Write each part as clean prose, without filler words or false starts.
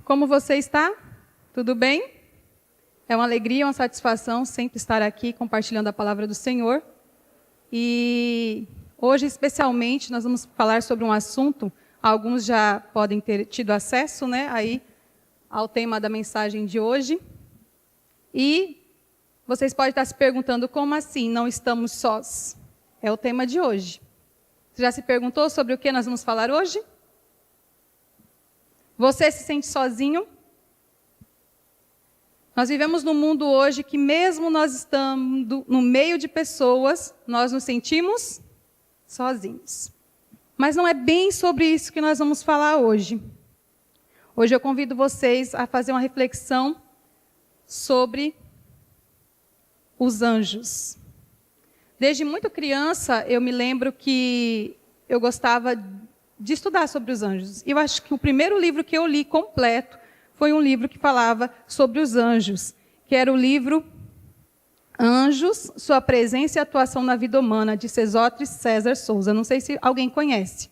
Como você está? Tudo bem? É uma alegria, uma satisfação sempre estar aqui compartilhando a palavra do Senhor. E hoje, especialmente, nós vamos falar sobre um assunto, alguns já podem ter tido acesso, aí ao tema da mensagem de hoje. E vocês podem estar se perguntando, como assim não estamos sós? É o tema de hoje. Você já se perguntou sobre o que nós vamos falar hoje? Você se sente sozinho? Nós vivemos num mundo hoje que mesmo nós estando no meio de pessoas, nós nos sentimos sozinhos. Mas não é bem sobre isso que nós vamos falar hoje. Hoje eu convido vocês a fazer uma reflexão sobre os anjos. Desde muito criança, eu me lembro que eu gostava de estudar sobre os anjos. Eu acho que o primeiro livro que eu li completo foi um livro que falava sobre os anjos, que era o livro Anjos, Sua Presença e Atuação na Vida Humana, de Sesostris César Souza. Não sei se alguém conhece.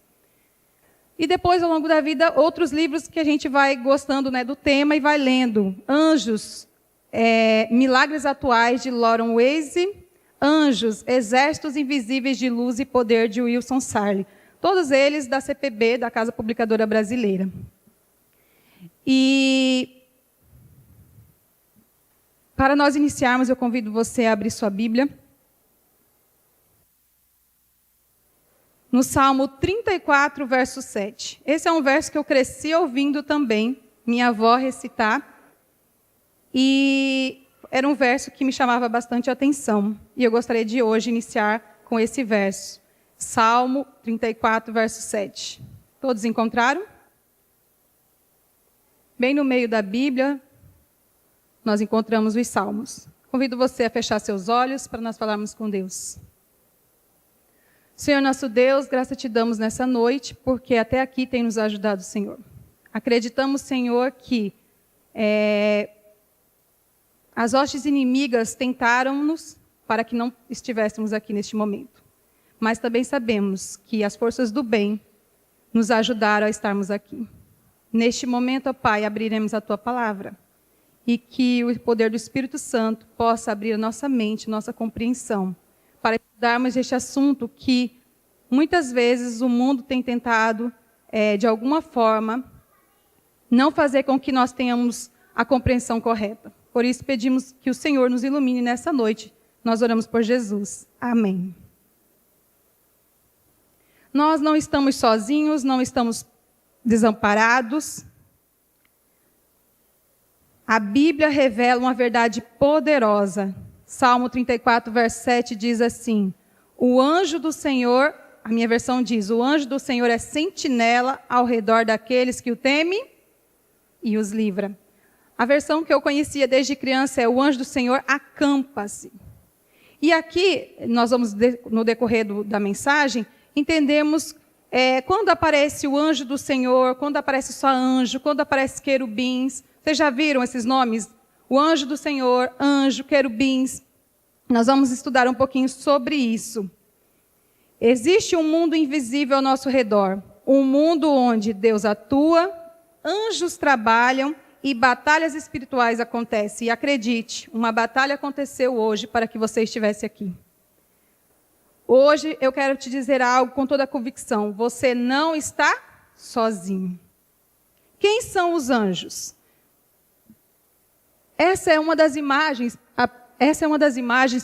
E depois, ao longo da vida, outros livros que a gente vai gostando do tema e vai lendo. Anjos, Milagres Atuais, de Lauren Weiss. Anjos, Exércitos Invisíveis de Luz e Poder, de Wilson Sarli. Todos eles da CPB, da Casa Publicadora Brasileira. E para nós iniciarmos, eu convido você a abrir sua Bíblia. No Salmo 34, verso 7. Esse é um verso que eu cresci ouvindo também, minha avó recitar. E era um verso que me chamava bastante atenção. E eu gostaria de hoje iniciar com esse verso. Salmo 34, verso 7. Todos encontraram? Bem no meio da Bíblia, nós encontramos os Salmos. Convido você a fechar seus olhos para nós falarmos com Deus. Senhor nosso Deus, graça te damos nessa noite, porque até aqui tem nos ajudado o Senhor. Acreditamos, Senhor, que as hostes inimigas tentaram-nos para que não estivéssemos aqui neste momento. Mas também sabemos que as forças do bem nos ajudaram a estarmos aqui. Neste momento, ó Pai, abriremos a Tua palavra e que o poder do Espírito Santo possa abrir a nossa mente, nossa compreensão, para estudarmos este assunto que muitas vezes o mundo tem tentado, de alguma forma, não fazer com que nós tenhamos a compreensão correta. Por isso, pedimos que o Senhor nos ilumine nessa noite. Nós oramos por Jesus. Amém. Nós não estamos sozinhos, não estamos desamparados. A Bíblia revela uma verdade poderosa. Salmo 34, verso 7 diz assim: o anjo do Senhor, a minha versão diz, o anjo do Senhor é sentinela ao redor daqueles que o temem e os livra. A versão que eu conhecia desde criança é: o anjo do Senhor acampa-se. E aqui, nós vamos, no decorrer da mensagem, entendemos quando aparece o anjo do Senhor, quando aparece só anjo, quando aparece querubins. Vocês já viram esses nomes? O anjo do Senhor, anjo, querubins. Nós vamos estudar um pouquinho sobre isso. Existe um mundo invisível ao nosso redor. Um mundo onde Deus atua, anjos trabalham e batalhas espirituais acontecem. E acredite, uma batalha aconteceu hoje para que você estivesse aqui. Hoje eu quero te dizer algo com toda a convicção. Você não está sozinho. Quem são os anjos? Essa é uma das imagens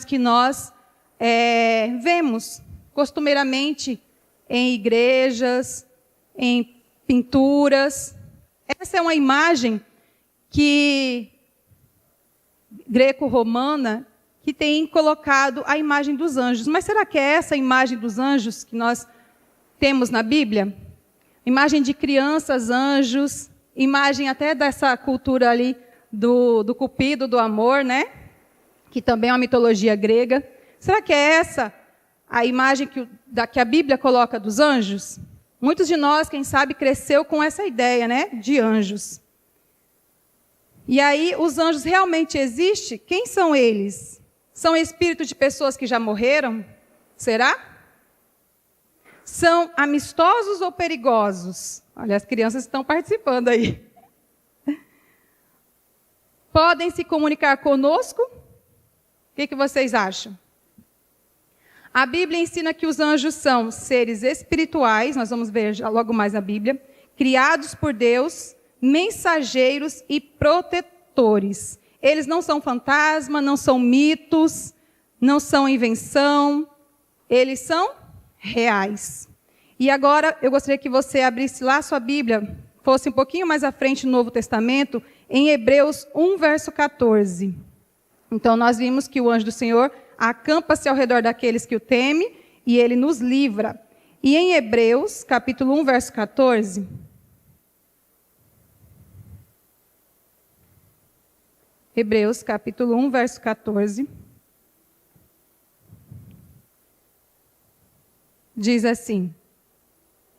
que nós vemos costumeiramente em igrejas, em pinturas. Essa é uma imagem greco-romana que tem colocado a imagem dos anjos. Mas será que é essa a imagem dos anjos que nós temos na Bíblia? Imagem de crianças, anjos, imagem até dessa cultura ali do Cupido, do amor, que também é uma mitologia grega. Será que é essa a imagem que a Bíblia coloca dos anjos? Muitos de nós, quem sabe, cresceu com essa ideia, de anjos. E aí, os anjos realmente existem? Quem são eles? São espíritos de pessoas que já morreram? Será? São amistosos ou perigosos? Olha, as crianças estão participando aí. podem se comunicar conosco? O que vocês acham? A Bíblia ensina que os anjos são seres espirituais, nós vamos ver logo mais na Bíblia, criados por Deus, mensageiros e protetores. Eles não são fantasma, não são mitos, não são invenção, eles são reais. E agora eu gostaria que você abrisse lá a sua Bíblia, fosse um pouquinho mais à frente no Novo Testamento, em Hebreus 1, verso 14. Então nós vimos que o anjo do Senhor acampa-se ao redor daqueles que o temem e ele nos livra. E em Hebreus, capítulo 1, verso 14... Hebreus, capítulo 1, verso 14. Diz assim: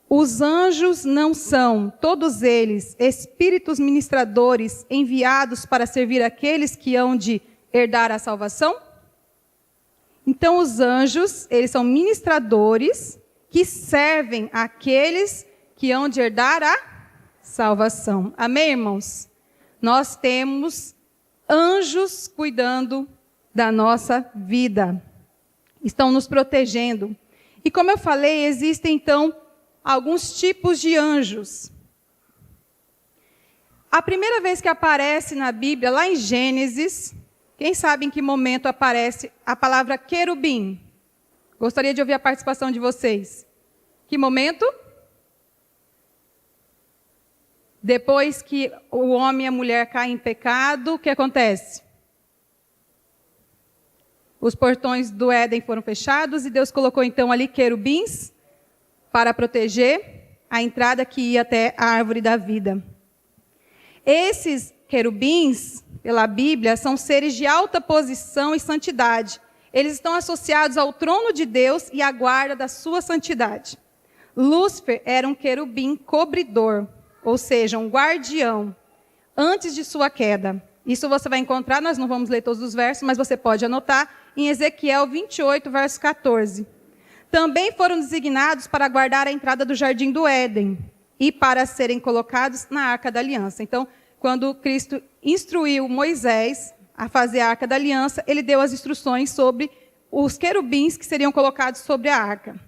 os anjos não são, todos eles, espíritos ministradores enviados para servir aqueles que hão de herdar a salvação? Então, os anjos, eles são ministradores que servem aqueles que hão de herdar a salvação. Amém, irmãos? Nós temos anjos cuidando da nossa vida. Estão nos protegendo. E como eu falei, existem então alguns tipos de anjos. A primeira vez que aparece na Bíblia, lá em Gênesis, quem sabe em que momento aparece a palavra querubim? Gostaria de ouvir a participação de vocês. Que momento? Depois que o homem e a mulher caem em pecado, o que acontece? Os portões do Éden foram fechados e Deus colocou então ali querubins para proteger a entrada que ia até a árvore da vida. Esses querubins, pela Bíblia, são seres de alta posição e santidade. Eles estão associados ao trono de Deus e à guarda da sua santidade. Lúcifer era um querubim cobridor, ou seja, um guardião, antes de sua queda. Isso você vai encontrar, nós não vamos ler todos os versos, mas você pode anotar, em Ezequiel 28, verso 14. Também foram designados para guardar a entrada do jardim do Éden e para serem colocados na Arca da Aliança. Então, quando Cristo instruiu Moisés a fazer a Arca da Aliança, ele deu as instruções sobre os querubins que seriam colocados sobre a arca.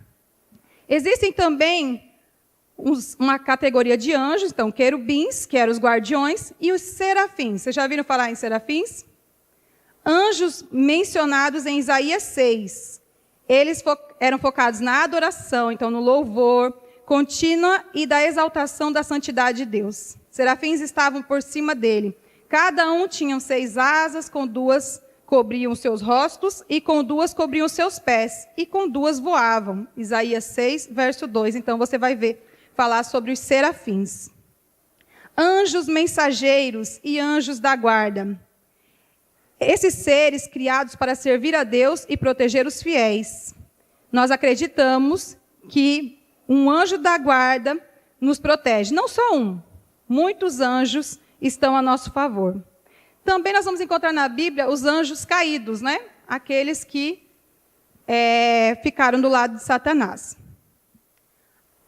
Existem também uma categoria de anjos, então, querubins, que eram os guardiões, e os serafins. Vocês já viram falar em serafins? Anjos mencionados em Isaías 6. Eles eram focados na adoração, então, no louvor contínua e da exaltação da santidade de Deus. Serafins estavam por cima dele. Cada um tinha 6 asas, com 2 cobriam seus rostos, e com 2 cobriam seus pés, e com 2 voavam. Isaías 6, verso 2. Então, você vai ver falar sobre os serafins. Anjos mensageiros e anjos da guarda. Esses seres criados para servir a Deus e proteger os fiéis. Nós acreditamos que um anjo da guarda nos protege. Não só um, muitos anjos estão a nosso favor. Também nós vamos encontrar na Bíblia os anjos caídos, né? Aqueles que ficaram do lado de Satanás.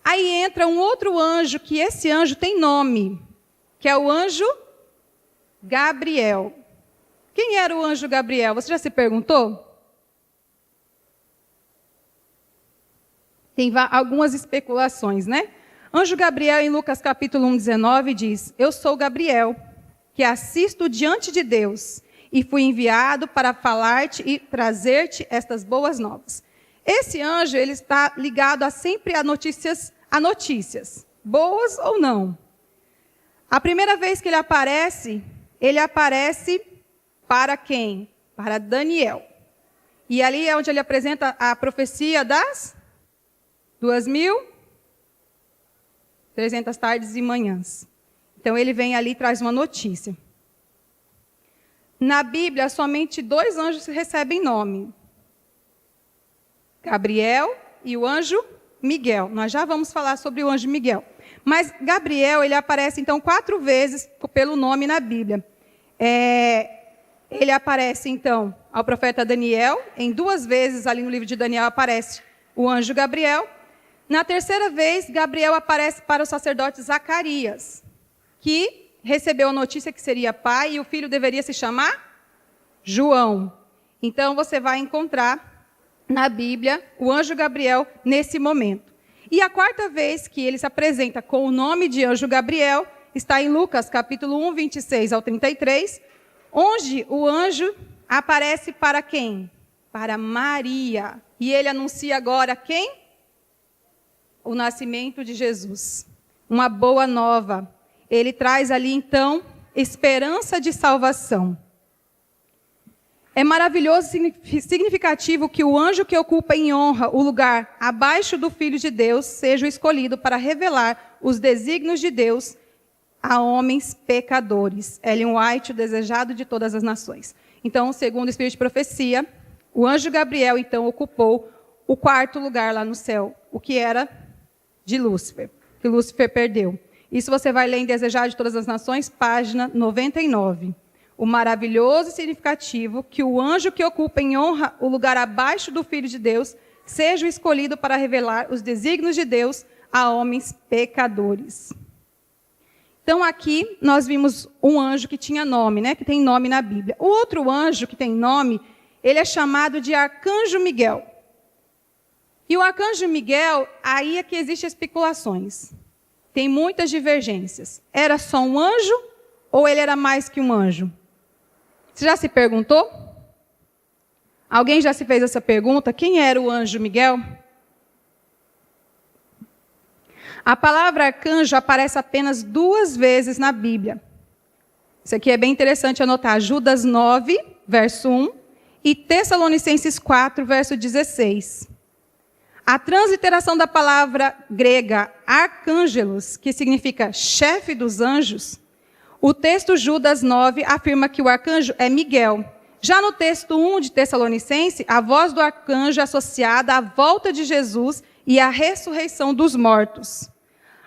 Aí entra um outro anjo, que esse anjo tem nome, que é o anjo Gabriel. Quem era o anjo Gabriel? Você já se perguntou? Tem algumas especulações, né? Anjo Gabriel, em Lucas capítulo 1, 19, diz: eu sou Gabriel, que assisto diante de Deus, e fui enviado para falar-te e trazer-te estas boas novas. Esse anjo, ele está ligado sempre a notícias, boas ou não. A primeira vez que ele aparece para quem? Para Daniel. E ali é onde ele apresenta a profecia das 2.300 tardes e manhãs. Então ele vem ali e traz uma notícia. Na Bíblia, somente 2 anjos recebem nome: Gabriel e o anjo Miguel. Nós já vamos falar sobre o anjo Miguel. Mas Gabriel, ele aparece então 4 vezes pelo nome na Bíblia. Ele aparece então ao profeta Daniel, em 2 vezes ali no livro de Daniel aparece o anjo Gabriel. Na terceira vez, Gabriel aparece para o sacerdote Zacarias, que recebeu a notícia que seria pai e o filho deveria se chamar João. Então, você vai encontrar na Bíblia o anjo Gabriel nesse momento. E a quarta vez que ele se apresenta com o nome de anjo Gabriel está em Lucas, capítulo 1, 26 ao 33, onde o anjo aparece para quem? Para Maria. E ele anuncia agora quem? O nascimento de Jesus. Uma boa nova. Ele traz ali, então, esperança de salvação. É maravilhoso e significativo que o anjo que ocupa em honra o lugar abaixo do Filho de Deus seja o escolhido para revelar os desígnios de Deus a homens pecadores. Ellen White, o desejado de todas as nações. Então, segundo o Espírito de Profecia, o anjo Gabriel, então, ocupou o quarto lugar lá no céu, o que era de Lúcifer, que Lúcifer perdeu. Isso você vai ler em Desejado de Todas as Nações, página 99. O maravilhoso e significativo que o anjo que ocupa em honra o lugar abaixo do Filho de Deus seja o escolhido para revelar os desígnios de Deus a homens pecadores. Então, aqui nós vimos um anjo que tinha nome, né? Que tem nome na Bíblia. O outro anjo que tem nome, ele é chamado de Arcanjo Miguel. E o Arcanjo Miguel, aí é que existem especulações. Tem muitas divergências. Era só um anjo ou ele era mais que um anjo? Você já se perguntou? Alguém já se fez essa pergunta? Quem era o anjo Miguel? A palavra arcanjo aparece apenas 2 vezes na Bíblia. Isso aqui é bem interessante anotar. Judas 9, verso 1, e Tessalonicenses 4, verso 16. A transliteração da palavra grega arcângelos, que significa chefe dos anjos, o texto Judas 9 afirma que o arcanjo é Miguel. Já no texto 1 de Tessalonicenses, a voz do arcanjo é associada à volta de Jesus e à ressurreição dos mortos.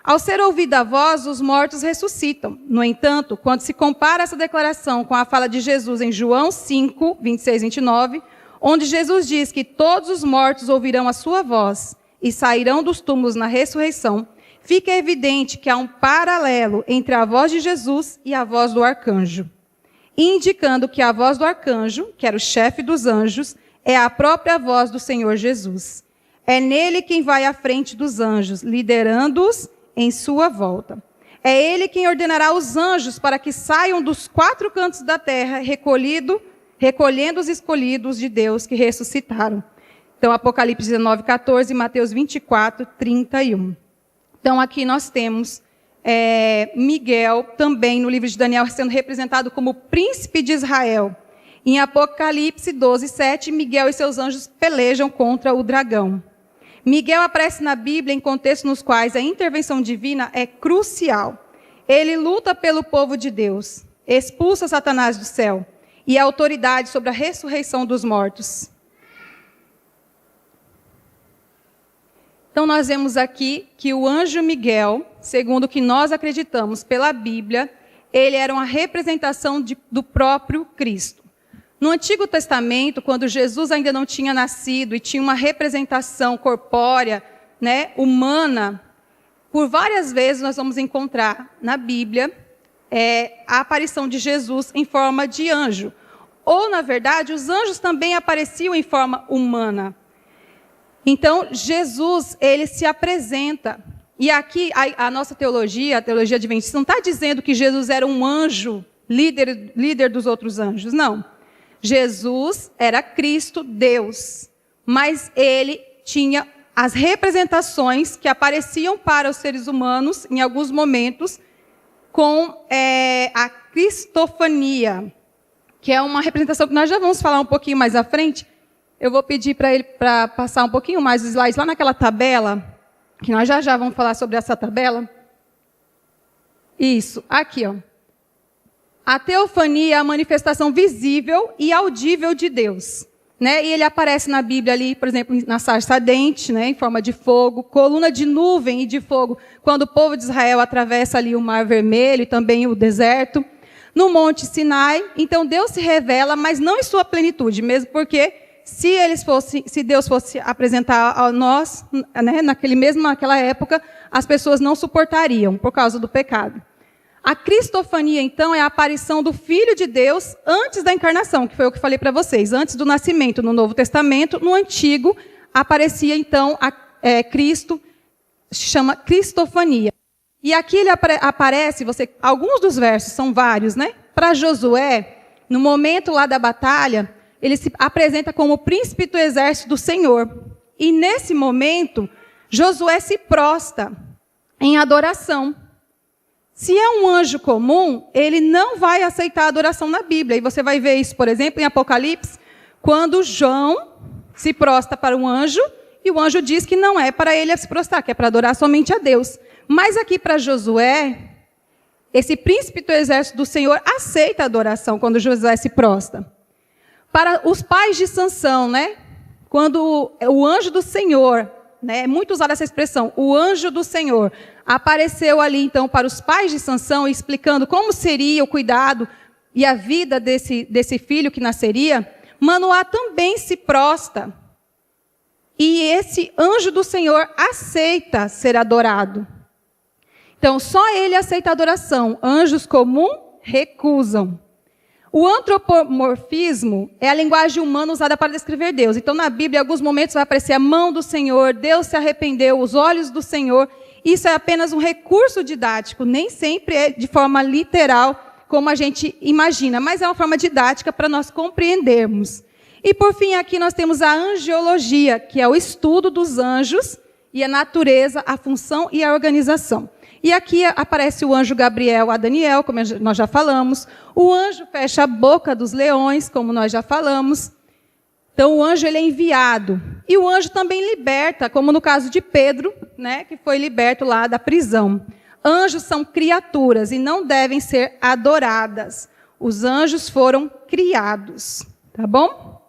Ao ser ouvida a voz, os mortos ressuscitam. No entanto, quando se compara essa declaração com a fala de Jesus em João 5, 26 e 29, onde Jesus diz que todos os mortos ouvirão a sua voz e sairão dos túmulos na ressurreição, fica evidente que há um paralelo entre a voz de Jesus e a voz do arcanjo, indicando que a voz do arcanjo, que era o chefe dos anjos, é a própria voz do Senhor Jesus. É nele quem vai à frente dos anjos, liderando-os em sua volta. É ele quem ordenará os anjos para que saiam dos 4 cantos da terra, recolhendo os escolhidos de Deus que ressuscitaram. Então, Apocalipse 19, 14, Mateus 24, 31. Então, aqui nós temos Miguel, também no livro de Daniel, sendo representado como príncipe de Israel. Em Apocalipse 12, 7, Miguel e seus anjos pelejam contra o dragão. Miguel aparece na Bíblia em contextos nos quais a intervenção divina é crucial. Ele luta pelo povo de Deus, expulsa Satanás do céu e a autoridade sobre a ressurreição dos mortos. Então, nós vemos aqui que o anjo Miguel, segundo o que nós acreditamos pela Bíblia, ele era uma representação do próprio Cristo. No Antigo Testamento, quando Jesus ainda não tinha nascido e tinha uma representação corpórea, né, humana, por várias vezes nós vamos encontrar na Bíblia a aparição de Jesus em forma de anjo. Ou, na verdade, os anjos também apareciam em forma humana. Então, Jesus, ele se apresenta. E aqui, a nossa teologia, a teologia adventista, não está dizendo que Jesus era um anjo, líder dos outros anjos. Não. Jesus era Cristo, Deus. Mas ele tinha as representações que apareciam para os seres humanos, em alguns momentos, com a cristofania, que é uma representação que nós já vamos falar um pouquinho mais à frente. Eu vou pedir para ele para passar um pouquinho mais os slides lá naquela tabela, que nós já vamos falar sobre essa tabela. Isso, aqui, ó. A teofania é a manifestação visível e audível de Deus, né? E ele aparece na Bíblia ali, por exemplo, na sarça ardente, né, em forma de fogo, coluna de nuvem e de fogo, quando o povo de Israel atravessa ali o Mar Vermelho e também o deserto. No Monte Sinai, então Deus se revela, mas não em sua plenitude, mesmo porque se Deus fosse apresentar a nós, né, naquela época, as pessoas não suportariam por causa do pecado. A cristofania, então, é a aparição do Filho de Deus antes da encarnação, que foi o que falei para vocês. Antes do nascimento no Novo Testamento, no Antigo, aparecia, então, Cristo, se chama cristofania. E aqui ele aparece, alguns dos versos, são vários, né? Para Josué, no momento lá da batalha, ele se apresenta como o príncipe do exército do Senhor. E nesse momento, Josué se prostra em adoração. Se é um anjo comum, ele não vai aceitar a adoração na Bíblia. E você vai ver isso, por exemplo, em Apocalipse, quando João se prostra para um anjo, e o anjo diz que não é para ele se prostrar, que é para adorar somente a Deus. Mas aqui para Josué, esse príncipe do exército do Senhor aceita a adoração quando Josué se prostra. Para os pais de Sansão, né? Quando o anjo do Senhor, né? É muito usada essa expressão, o anjo do Senhor, apareceu ali então para os pais de Sansão, explicando como seria o cuidado e a vida desse filho que nasceria. Manoá também se prostra. E esse anjo do Senhor aceita ser adorado. Então, só ele aceita a adoração. Anjos comuns recusam. O antropomorfismo é a linguagem humana usada para descrever Deus. Então, na Bíblia, em alguns momentos vai aparecer a mão do Senhor, Deus se arrependeu, os olhos do Senhor. Isso é apenas um recurso didático, nem sempre é de forma literal, como a gente imagina, mas é uma forma didática para nós compreendermos. E, por fim, aqui nós temos a angiologia, que é o estudo dos anjos e a natureza, a função e a organização. E aqui aparece o anjo Gabriel a Daniel, como nós já falamos. O anjo fecha a boca dos leões, como nós já falamos. Então, o anjo ele é enviado. E o anjo também liberta, como no caso de Pedro, né, que foi liberto lá da prisão. Anjos são criaturas e não devem ser adoradas. Os anjos foram criados. Tá bom?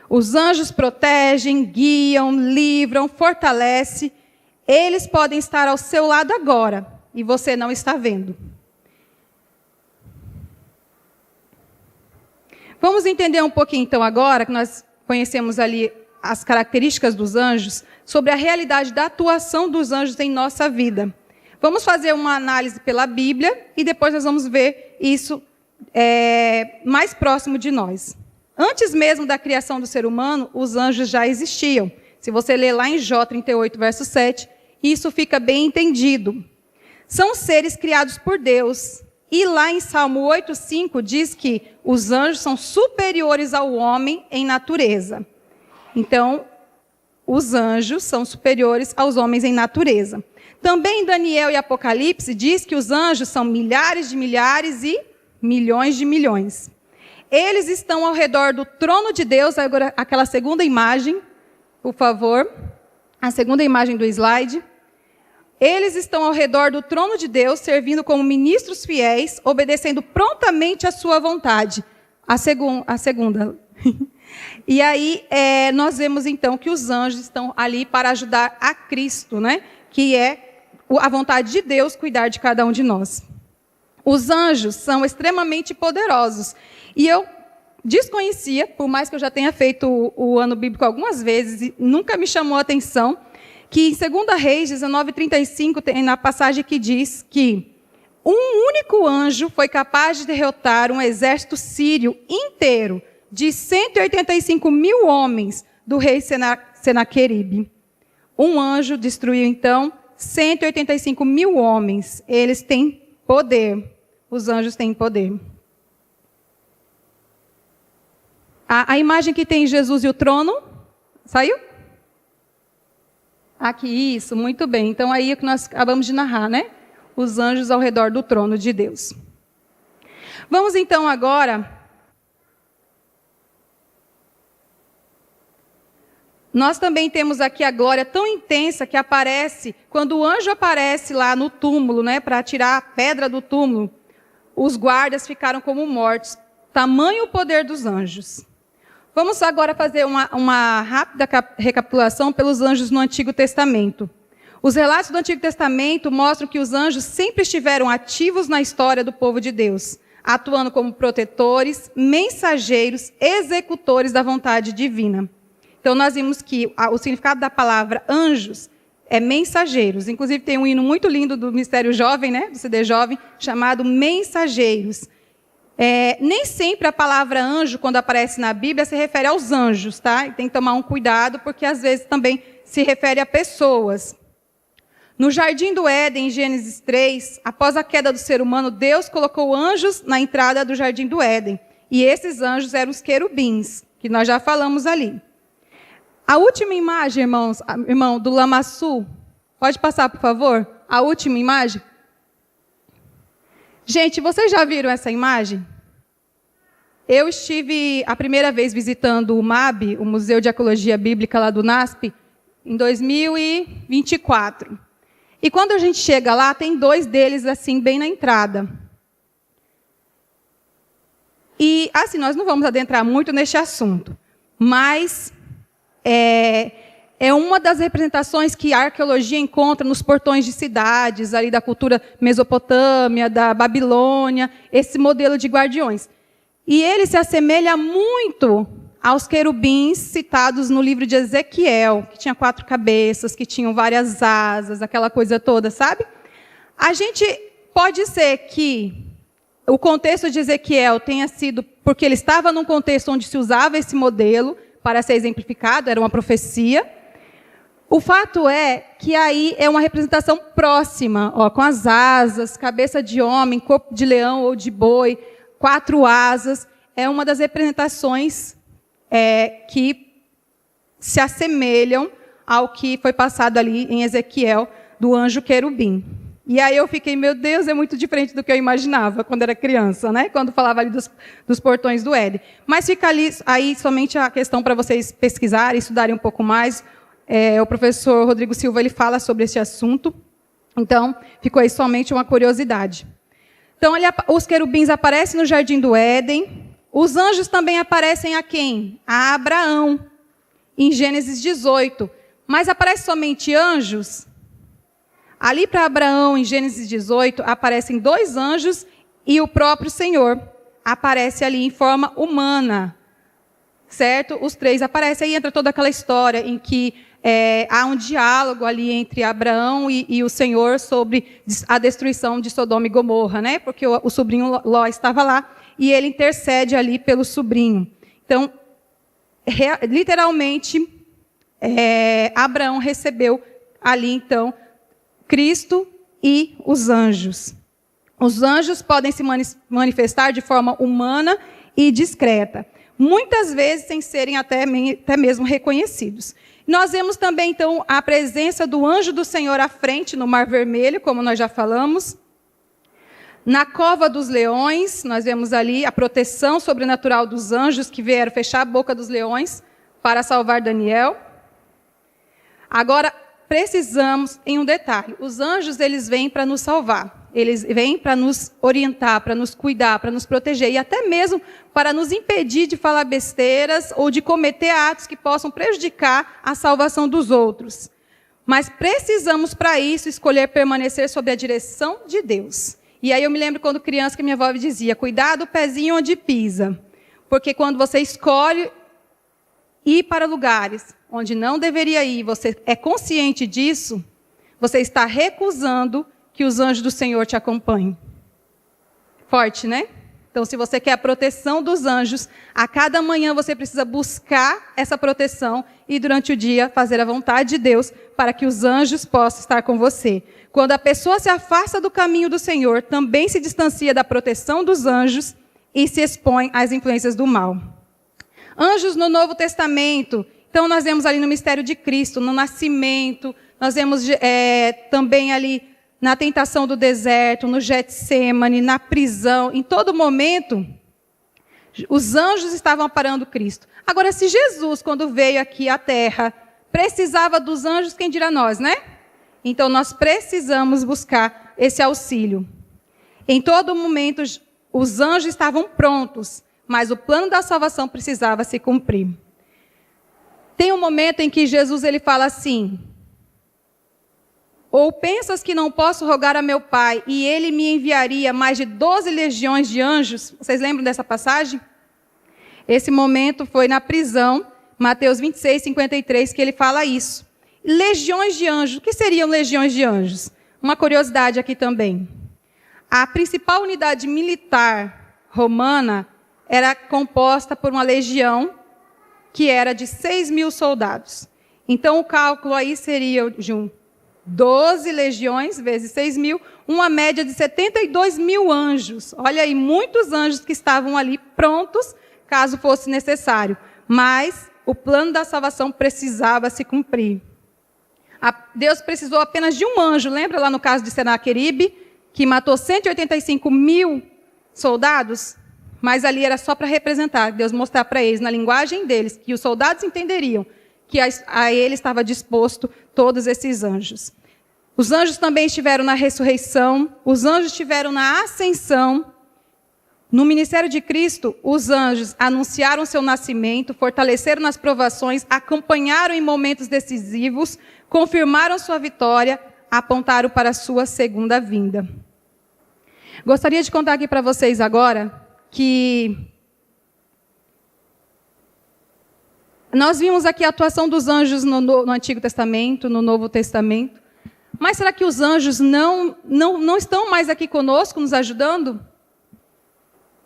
Os anjos protegem, guiam, livram, fortalecem. Eles podem estar ao seu lado agora, e você não está vendo. Vamos entender um pouquinho, então, agora, que nós conhecemos ali as características dos anjos, sobre a realidade da atuação dos anjos em nossa vida. Vamos fazer uma análise pela Bíblia, e depois nós vamos ver isso mais próximo de nós. Antes mesmo da criação do ser humano, os anjos já existiam. Se você ler lá em Jó 38, verso 7, isso fica bem entendido. São seres criados por Deus. E lá em Salmo 8,5 diz que os anjos são superiores ao homem em natureza. Então, os anjos são superiores aos homens em natureza. Também em Daniel e Apocalipse diz que os anjos são milhares de milhares e milhões de milhões. Eles estão ao redor do trono de Deus. Agora, aquela segunda imagem, por favor. A segunda imagem do slide. Eles estão ao redor do trono de Deus, servindo como ministros fiéis, obedecendo prontamente a sua vontade. A segunda. E aí, nós vemos então que os anjos estão ali para ajudar a Cristo, né? Que é a vontade de Deus cuidar de cada um de nós. Os anjos são extremamente poderosos. E eu desconhecia, por mais que eu já tenha feito o ano bíblico algumas vezes, e nunca me chamou a atenção, que em 2 Reis 19:35 tem na passagem que diz que um único anjo foi capaz de derrotar um exército sírio inteiro, de 185.000 homens do rei Senaqueribe. Um anjo destruiu, então, 185.000 homens. Eles têm poder. Os anjos têm poder. A imagem que tem Jesus e o trono, saiu? Aqui, isso, muito bem. Então, aí é o que nós acabamos de narrar, né? Os anjos ao redor do trono de Deus. Vamos, então, agora... Nós também temos aqui a glória tão intensa que aparece, quando o anjo aparece lá no túmulo, né? Para tirar a pedra do túmulo, os guardas ficaram como mortos. Tamanho o poder dos anjos. Vamos agora fazer uma rápida recapitulação pelos anjos no Antigo Testamento. Os relatos do Antigo Testamento mostram que os anjos sempre estiveram ativos na história do povo de Deus, atuando como protetores, mensageiros, executores da vontade divina. Então, nós vimos que o significado da palavra anjos é mensageiros. Inclusive, tem um hino muito lindo do Ministério Jovem, né, do CD Jovem, chamado Mensageiros. Nem sempre a palavra anjo, quando aparece na Bíblia, se refere aos anjos, tá? E tem que tomar um cuidado, porque às vezes também se refere a pessoas. No Jardim do Éden, em Gênesis 3, após a queda do ser humano, Deus colocou anjos na entrada do Jardim do Éden. E esses anjos eram os querubins, que nós já falamos ali. A última imagem, irmão, do Lamassu, pode passar, por favor? A última imagem. Gente, vocês já viram essa imagem? Eu estive a primeira vez visitando o MAB, o Museu de Arqueologia Bíblica lá do NASP, em 2024. E quando a gente chega lá, tem 2 deles assim, bem na entrada. E, assim, nós não vamos adentrar muito neste assunto, mas é uma das representações que a arqueologia encontra nos portões de cidades, ali da cultura mesopotâmia, da Babilônia, esse modelo de guardiões. E ele se assemelha muito aos querubins citados no livro de Ezequiel, que tinha 4 cabeças, que tinham várias asas, aquela coisa toda, sabe? A gente pode ser que o contexto de Ezequiel tenha sido porque ele estava num contexto onde se usava esse modelo para ser exemplificado, era uma profecia. O fato é que aí é uma representação próxima, com as asas, cabeça de homem, corpo de leão ou de boi, 4 asas. É uma das representações que se assemelham ao que foi passado ali em Ezequiel, do anjo querubim. E aí eu fiquei, meu Deus, é muito diferente do que eu imaginava quando era criança, né? Quando falava ali dos portões do Éden. Mas fica ali aí somente a questão para vocês pesquisarem, estudarem um pouco mais. O professor Rodrigo Silva ele fala sobre esse assunto. Então, ficou aí somente uma curiosidade. Então, os querubins aparecem no Jardim do Éden. Os anjos também aparecem a quem? A Abraão, em Gênesis 18. Mas aparecem somente anjos? Ali para Abraão, em Gênesis 18, aparecem 2 anjos e o próprio Senhor aparece ali em forma humana, certo? Os 3 aparecem, aí entra toda aquela história em que há um diálogo ali entre Abraão e o Senhor sobre a destruição de Sodoma e Gomorra, né? Porque o sobrinho Ló estava lá e ele intercede ali pelo sobrinho. Então, literalmente, Abraão recebeu ali, então, Cristo e os anjos. Os anjos podem se manifestar de forma humana e discreta, muitas vezes sem serem até mesmo reconhecidos. Nós vemos também, então, a presença do anjo do Senhor à frente no Mar Vermelho, como nós já falamos. Na cova dos leões, nós vemos ali a proteção sobrenatural dos anjos que vieram fechar a boca dos leões para salvar Daniel. Agora, precisamos em um detalhe. Os anjos, eles vêm para nos salvar. Eles vêm para nos orientar, para nos cuidar, para nos proteger. E até mesmo para nos impedir de falar besteiras ou de cometer atos que possam prejudicar a salvação dos outros. Mas precisamos, para isso, escolher permanecer sob a direção de Deus. E aí eu me lembro quando criança que minha avó dizia, cuidado o pezinho onde pisa. Porque quando você escolhe ir para lugares onde não deveria ir, você é consciente disso, você está recusando que os anjos do Senhor te acompanhem. Forte, né? Então, se você quer a proteção dos anjos, a cada manhã você precisa buscar essa proteção e durante o dia fazer a vontade de Deus para que os anjos possam estar com você. Quando a pessoa se afasta do caminho do Senhor, também se distancia da proteção dos anjos e se expõe às influências do mal. Anjos no Novo Testamento. Então, nós vemos ali no mistério de Cristo, no nascimento, nós vemos também ali na tentação do deserto, no Getsêmani, na prisão, em todo momento, os anjos estavam amparando Cristo. Agora, se Jesus, quando veio aqui à Terra, precisava dos anjos, quem dirá nós, né? Então, nós precisamos buscar esse auxílio. Em todo momento, os anjos estavam prontos, mas o plano da salvação precisava se cumprir. Tem um momento em que Jesus ele fala assim, ou pensas que não posso rogar a meu Pai e ele me enviaria mais de 12 legiões de anjos? Vocês lembram dessa passagem? Esse momento foi na prisão, Mateus 26, 53, que ele fala isso. legiões de anjos. O que seriam legiões de anjos? Uma curiosidade aqui também. A principal unidade militar romana era composta por uma legião que era de 6.000 soldados. Então, o cálculo aí seria de 12 legiões vezes 6.000, uma média de 72.000 anjos. Olha aí, muitos anjos que estavam ali prontos, caso fosse necessário. Mas o plano da salvação precisava se cumprir. Deus precisou apenas de um anjo. Lembra lá no caso de Senaqueribe, que matou 185.000 soldados? Mas ali era só para representar, Deus mostrar para eles, na linguagem deles, que os soldados entenderiam que a ele estava disposto todos esses anjos. Os anjos também estiveram na ressurreição, os anjos estiveram na ascensão. No ministério de Cristo, os anjos anunciaram seu nascimento, fortaleceram nas provações, acompanharam em momentos decisivos, confirmaram sua vitória, apontaram para a sua segunda vinda. Gostaria de contar aqui para vocês agora que nós vimos aqui a atuação dos anjos no Antigo Testamento, no Novo Testamento. Mas será que os anjos não estão mais aqui conosco, nos ajudando?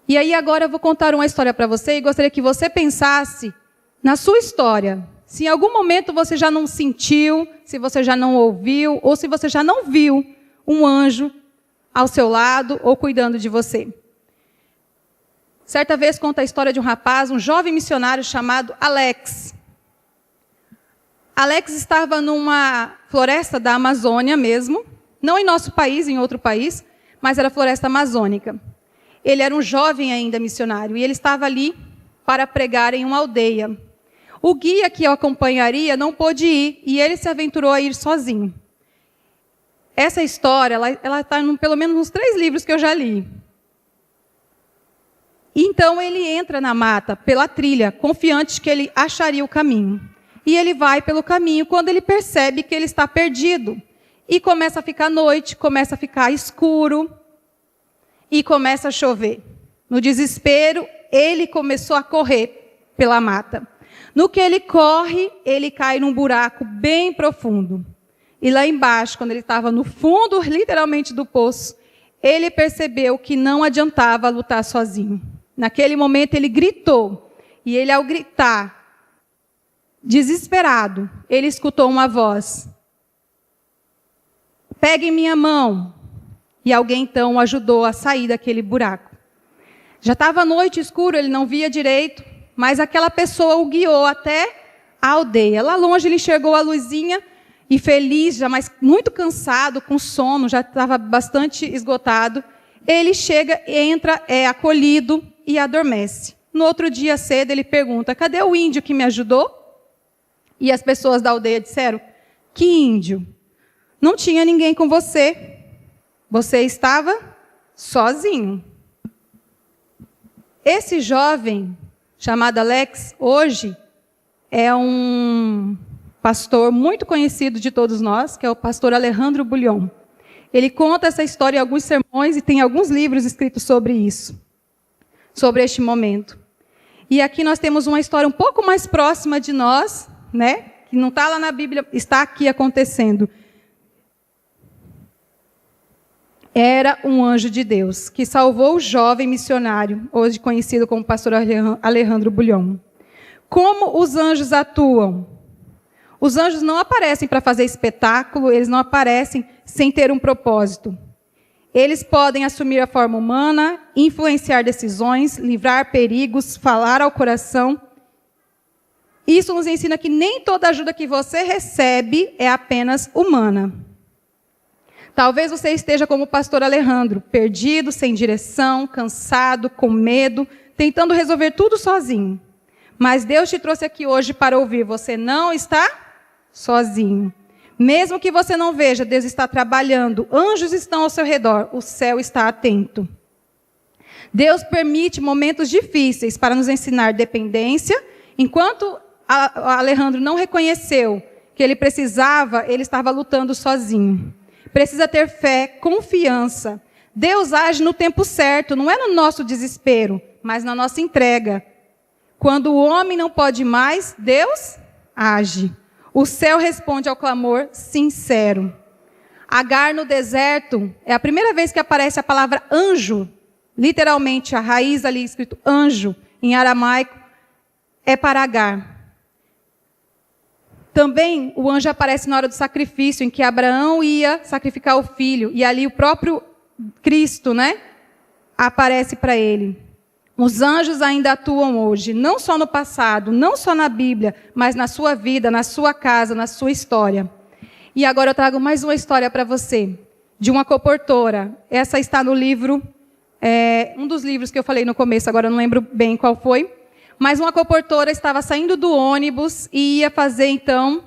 E aí agora eu vou contar uma história para você e gostaria que você pensasse na sua história. Se em algum momento você já não sentiu, se você já não ouviu, ou se você já não viu um anjo ao seu lado ou cuidando de você. Certa vez conta a história de um rapaz, um jovem missionário chamado Alex. Alex estava numa floresta da Amazônia mesmo, não em nosso país, em outro país, mas era a floresta amazônica. Ele era um jovem ainda missionário e ele estava ali para pregar em uma aldeia. O guia que o acompanharia não pôde ir e ele se aventurou a ir sozinho. Essa história, ela está pelo menos nos 3 livros que eu já li. Então ele entra na mata, pela trilha, confiante que ele acharia o caminho. E ele vai pelo caminho quando ele percebe que ele está perdido. E começa a ficar noite, começa a ficar escuro e começa a chover. No desespero, ele começou a correr pela mata. No que ele corre, ele cai num buraco bem profundo. E lá embaixo, quando ele estava no fundo, literalmente, do poço, ele percebeu que não adiantava lutar sozinho. Naquele momento ele gritou, e ele ao gritar, desesperado, ele escutou uma voz. Pegue minha mão. E alguém então o ajudou a sair daquele buraco. Já estava noite escuro, ele não via direito, mas aquela pessoa o guiou até a aldeia. Lá longe ele enxergou a luzinha e feliz, já mas muito cansado, com sono, já estava bastante esgotado. Ele chega, entra, é acolhido e adormece. No outro dia cedo ele pergunta, cadê o índio que me ajudou? E as pessoas da aldeia disseram, que índio? Não tinha ninguém com você. Você estava sozinho. Esse jovem, chamado Alex, hoje é um pastor muito conhecido de todos nós, que é o pastor Alejandro Bullion. Ele conta essa história em alguns sermões e tem alguns livros escritos sobre isso, sobre este momento. E aqui nós temos uma história um pouco mais próxima de nós, né? Que não está lá na Bíblia, está aqui acontecendo. Era um anjo de Deus que salvou o jovem missionário, hoje conhecido como pastor Alejandro Bullion. Como os anjos atuam? Os anjos não aparecem para fazer espetáculo, eles não aparecem sem ter um propósito. Eles podem assumir a forma humana, influenciar decisões, livrar perigos, falar ao coração. Isso nos ensina que nem toda ajuda que você recebe é apenas humana. Talvez você esteja como o pastor Alejandro, perdido, sem direção, cansado, com medo, tentando resolver tudo sozinho. Mas Deus te trouxe aqui hoje para ouvir, você não está sozinho. Mesmo que você não veja, Deus está trabalhando, anjos estão ao seu redor, o céu está atento. Deus permite momentos difíceis para nos ensinar dependência. Enquanto Alejandro não reconheceu que ele precisava, ele estava lutando sozinho. Precisa ter fé, confiança. Deus age no tempo certo, não é no nosso desespero, mas na nossa entrega. Quando o homem não pode mais, Deus age. O céu responde ao clamor sincero. Agar no deserto, é a primeira vez que aparece a palavra anjo. Literalmente, a raiz ali escrito anjo, em aramaico, é para Agar. Também o anjo aparece na hora do sacrifício, em que Abraão ia sacrificar o filho. E ali o próprio Cristo, aparece para ele. Os anjos ainda atuam hoje, não só no passado, não só na Bíblia, mas na sua vida, na sua casa, na sua história. E agora eu trago mais uma história para você, de uma comportora. Essa está no livro, um dos livros que eu falei no começo, agora eu não lembro bem qual foi. Mas uma comportora estava saindo do ônibus e ia fazer, então,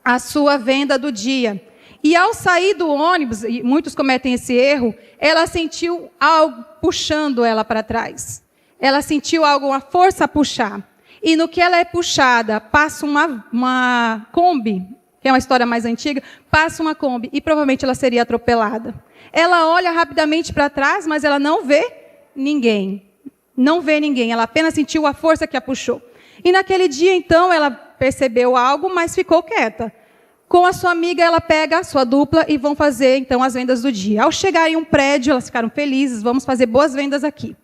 a sua venda do dia. E ao sair do ônibus, e muitos cometem esse erro, ela sentiu algo puxando ela para trás. Ela sentiu algo, uma força a puxar. E no que ela é puxada, passa uma Kombi, que é uma história mais antiga, passa uma Kombi e provavelmente ela seria atropelada. Ela olha rapidamente para trás, mas ela não vê ninguém. Não vê ninguém, ela apenas sentiu a força que a puxou. E naquele dia, então, ela percebeu algo, mas ficou quieta. Com a sua amiga, ela pega a sua dupla e vão fazer, então, as vendas do dia. Ao chegar em um prédio, elas ficaram felizes, vamos fazer boas vendas aqui.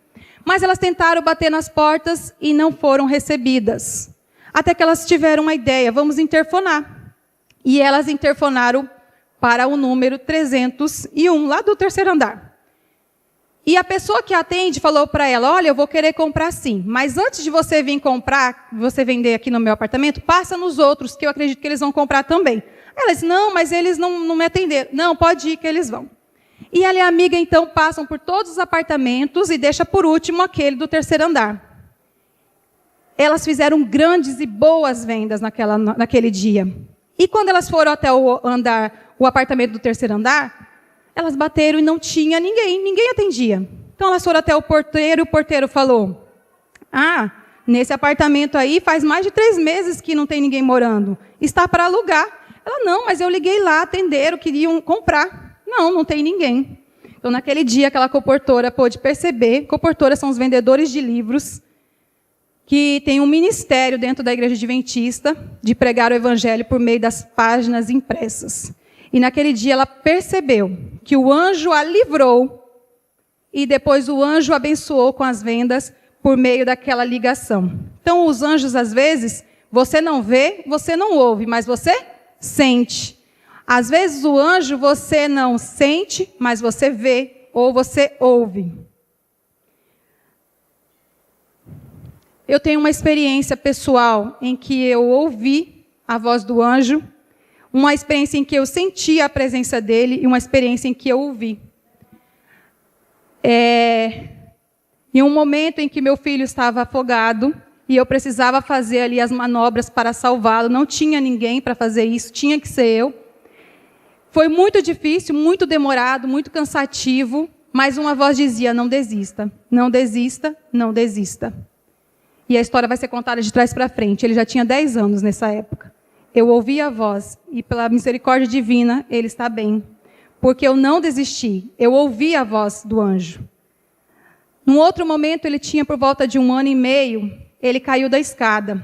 Mas elas tentaram bater nas portas e não foram recebidas. Até que elas tiveram uma ideia, vamos interfonar. E elas interfonaram para o número 301, lá do terceiro andar. E a pessoa que atende falou para ela, olha, eu vou querer comprar sim, mas antes de você vir comprar, você vender aqui no meu apartamento, passa nos outros, que eu acredito que eles vão comprar também. Ela disse, não, mas eles não me atenderam. Não, pode ir que eles vão. E ela e a amiga, então, passam por todos os apartamentos e deixa por último aquele do terceiro andar. Elas fizeram grandes e boas vendas naquele dia. E quando elas foram até o apartamento do terceiro andar, elas bateram e não tinha ninguém atendia. Então elas foram até o porteiro e o porteiro falou, nesse apartamento aí faz mais de 3 meses que não tem ninguém morando. Está para alugar. Ela, não, mas eu liguei lá, atenderam, queriam comprar. Não tem ninguém. Então naquele dia aquela comportora pôde perceber, comportoras são os vendedores de livros, que tem um ministério dentro da Igreja Adventista de pregar o Evangelho por meio das páginas impressas. E naquele dia ela percebeu que o anjo a livrou e depois o anjo abençoou com as vendas por meio daquela ligação. Então os anjos, às vezes, você não vê, você não ouve, mas você sente. Às vezes o anjo você não sente, mas você vê ou você ouve. Eu tenho uma experiência pessoal em que eu ouvi a voz do anjo, uma experiência em que eu senti a presença dele e uma experiência em que eu ouvi. Em um momento em que meu filho estava afogado e eu precisava fazer ali as manobras para salvá-lo, não tinha ninguém para fazer isso, tinha que ser eu. Foi muito difícil, muito demorado, muito cansativo, mas uma voz dizia, não desista, não desista, não desista. E a história vai ser contada de trás para frente. Ele já tinha 10 anos nessa época. Eu ouvi a voz, e pela misericórdia divina, ele está bem. Porque eu não desisti, eu ouvi a voz do anjo. Num outro momento, ele tinha por volta de 1 ano e meio, ele caiu da escada.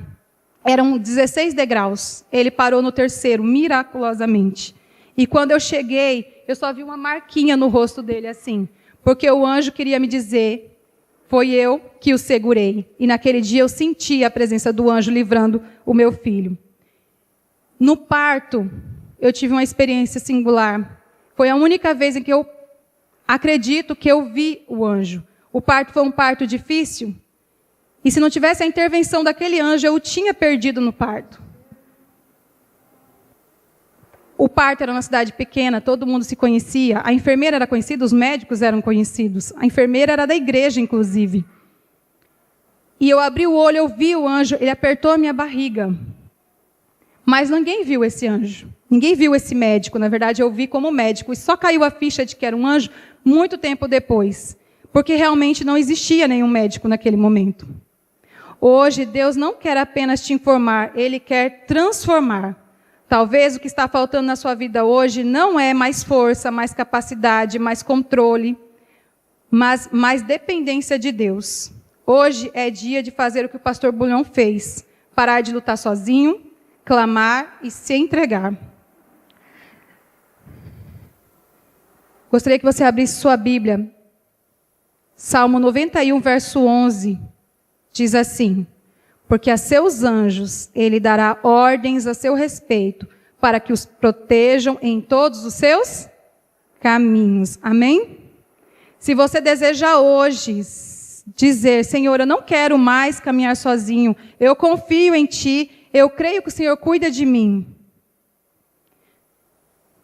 Eram 16 degraus. Ele parou no 3º, miraculosamente. E quando eu cheguei, eu só vi uma marquinha no rosto dele, assim. Porque o anjo queria me dizer, foi eu que o segurei. E naquele dia eu senti a presença do anjo livrando o meu filho. No parto, eu tive uma experiência singular. Foi a única vez em que eu acredito que eu vi o anjo. O parto foi um parto difícil. E se não tivesse a intervenção daquele anjo, eu o tinha perdido no parto. O parto era uma cidade pequena, todo mundo se conhecia. A enfermeira era conhecida, os médicos eram conhecidos. A enfermeira era da igreja, inclusive. E eu abri o olho, eu vi o anjo, ele apertou a minha barriga. Mas ninguém viu esse anjo. Ninguém viu esse médico. Na verdade, eu vi como médico. E só caiu a ficha de que era um anjo muito tempo depois. Porque realmente não existia nenhum médico naquele momento. Hoje, Deus não quer apenas te informar, Ele quer transformar. Talvez o que está faltando na sua vida hoje não é mais força, mais capacidade, mais controle, mas mais dependência de Deus. Hoje é dia de fazer o que o pastor Bulhão fez. Parar de lutar sozinho, clamar e se entregar. Gostaria que você abrisse sua Bíblia. Salmo 91, verso 11, diz assim: porque a seus anjos ele dará ordens a seu respeito, para que os protejam em todos os seus caminhos. Amém? Se você deseja hoje dizer: Senhor, eu não quero mais caminhar sozinho, eu confio em Ti, eu creio que o Senhor cuida de mim.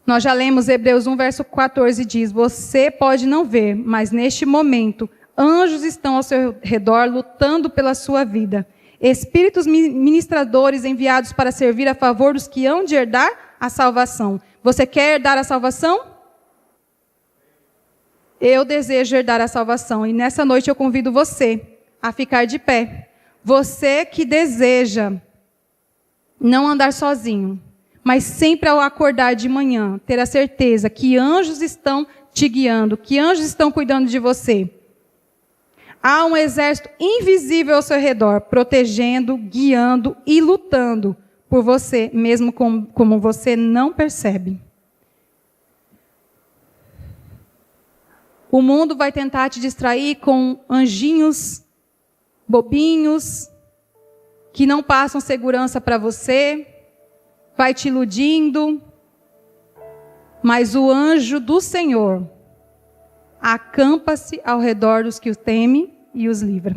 Nós já lemos Hebreus 1, verso 14, diz: você pode não ver, mas neste momento, anjos estão ao seu redor lutando pela sua vida. Espíritos ministradores enviados para servir a favor dos que hão de herdar a salvação. Você quer herdar a salvação? Eu desejo herdar a salvação. E nessa noite eu convido você a ficar de pé. Você que deseja não andar sozinho, mas sempre ao acordar de manhã, ter a certeza que anjos estão te guiando, que anjos estão cuidando de você. Há um exército invisível ao seu redor, protegendo, guiando e lutando por você, mesmo como você não percebe. O mundo vai tentar te distrair com anjinhos bobinhos, que não passam segurança para você, vai te iludindo, mas o anjo do Senhor acampa-se ao redor dos que o temem e os livra.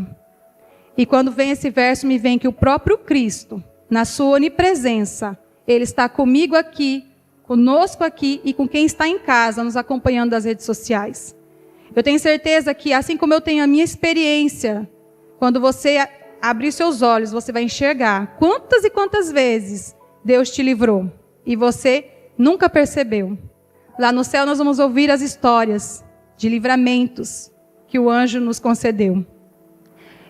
E quando vem esse verso, me vem que o próprio Cristo, na sua onipresença, Ele está comigo aqui, conosco aqui e com quem está em casa, nos acompanhando das redes sociais. Eu tenho certeza que, assim como eu tenho a minha experiência, quando você abrir seus olhos, você vai enxergar quantas e quantas vezes Deus te livrou e você nunca percebeu. Lá no céu nós vamos ouvir as histórias de livramentos que o anjo nos concedeu.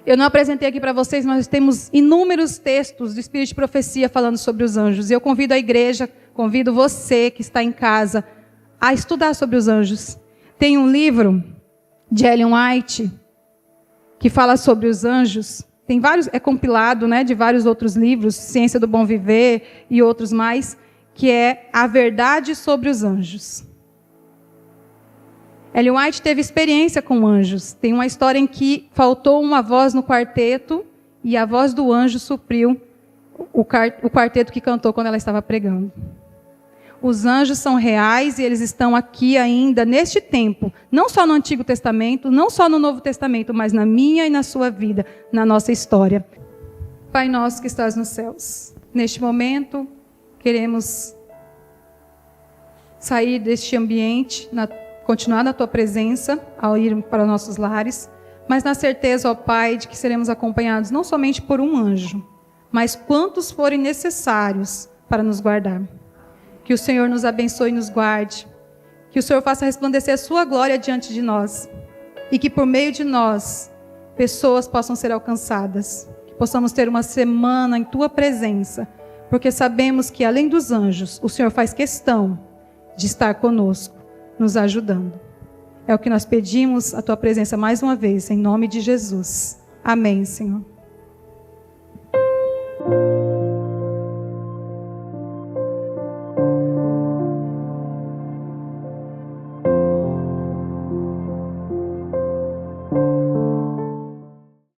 Eu não apresentei aqui para vocês, mas temos inúmeros textos do Espírito de Profecia falando sobre os anjos. E eu convido a igreja, convido você que está em casa a estudar sobre os anjos. Tem um livro de Ellen White que fala sobre os anjos. Tem vários, é compilado, né, de vários outros livros, Ciência do Bom Viver e outros mais, que é A Verdade sobre os Anjos. Ellen White teve experiência com anjos. Tem uma história em que faltou uma voz no quarteto e a voz do anjo supriu o quarteto que cantou quando ela estava pregando. Os anjos são reais e eles estão aqui ainda neste tempo, não só no Antigo Testamento, não só no Novo Testamento, mas na minha e na sua vida, na nossa história. Pai nosso que estás nos céus, neste momento queremos sair deste ambiente, continuar na tua presença, ao ir para nossos lares, mas na certeza, ó Pai, de que seremos acompanhados não somente por um anjo, mas quantos forem necessários para nos guardar. Que o Senhor nos abençoe e nos guarde, que o Senhor faça resplandecer a sua glória diante de nós, e que por meio de nós, pessoas possam ser alcançadas, que possamos ter uma semana em tua presença, porque sabemos que além dos anjos, o Senhor faz questão de estar conosco, nos ajudando. É o que nós pedimos, a tua presença mais uma vez, em nome de Jesus. Amém, Senhor.